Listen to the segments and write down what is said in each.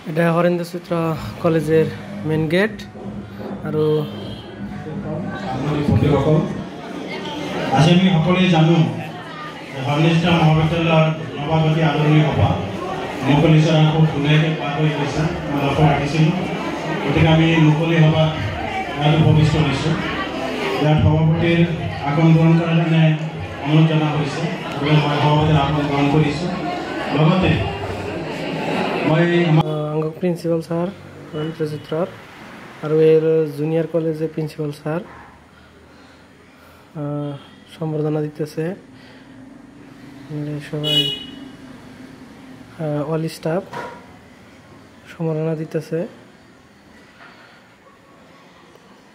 এটা হরেন্দ্র চিত্র কলেজের মেন গেট আৰু আজি আমি সকলোৱে জানো হৰ্নিষ্টা মহাবিদ্যালয়ৰ নৱাগতি আদৰণি সভা মুকলি চৰা খুব ধুনীয়াকৈ পাৰ হৈ গৈছে মই লক্ষ্য ৰাখিছিলোঁ। গতিকে আমি মুকলি সভা ইয়াত উপবিষ্ট হৈছোঁ। ইয়াত সভাপতিৰ আসন গ্ৰহণ কৰাৰ কাৰণে অনুৰোধ জনা হৈছে। গতিকে মই সভাপতিৰ আসন গ্ৰহণ কৰিছোঁ। লগতে মই প্ৰিন্সিপাল ছাৰ হৰেন্দ্ৰ চিত্ৰৰ আৰু এর জুনিয়র কলেজের প্রিন্সিপাল স্যার সম্বর্ধনা দিতেছে। সবাই অল স্টাফ সম্বর্ধনা দিতেছে।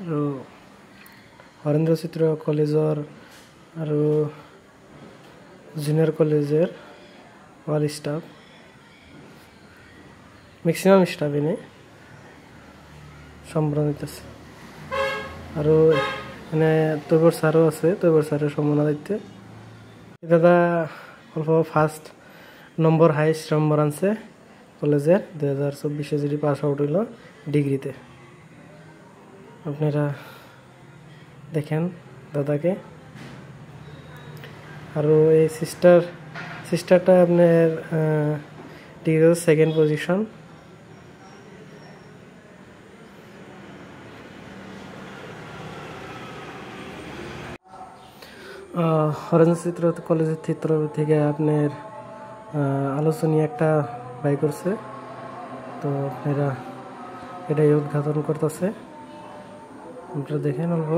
আৰু হরেন্দ্র চিত্র কলেজৰ আৰু জুনিয়র কলেজের অল স্টাফ ম্যাক্সিমাম স্টাফ এনে সম্বর্ধনা দিতেছে। আৰু এনে তৈবর স্যারও আছে, তৈবর স্যারের সম্বর্ধনা দিতে। দাদা অল্প ফার্স্ট নম্বর হাইস্ট নম্বর আনছে কলেজের 2024 যদি পাস আউট হইল ডিগ্রিতে। আপনারা দেখেন দাদাকে। আৰু এই সিস্টারটা আপনার ডিগ্রি সেকেন্ড পজিশন। হরেন্দ্র চিত্র কলেজের চিত্র থেকে আপনার আলোচনী একটা বাই করছে, তো আপনারা এটাই উদ্ঘাটন করতেছে। আপনারা দেখেন অল্প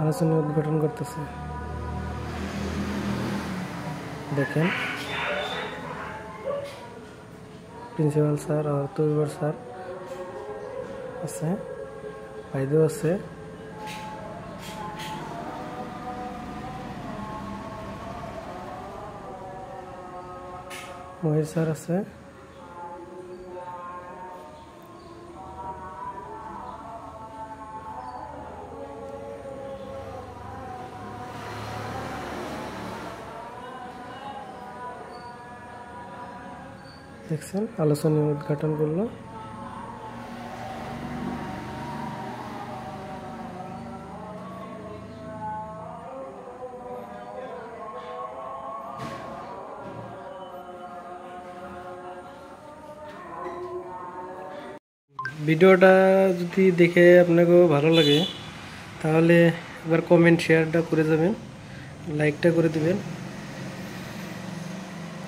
আলোচনী উদ্ঘাটন করতেছে, দেখেন প্রিন্সিপাল স্যার আর তৈবর স্যার আছে, বাইদেউ আছে। মহির স্যার আছে। দেখছেন আলোচনী উদ্ঘাটন করলো। ভিডিওটা যদি দেখে আপনাকে ভালো লাগে তাহলে একবার কমেন্ট শেয়ারটা করে যাবেন, লাইকটা করে দিবেন।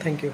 Thank you.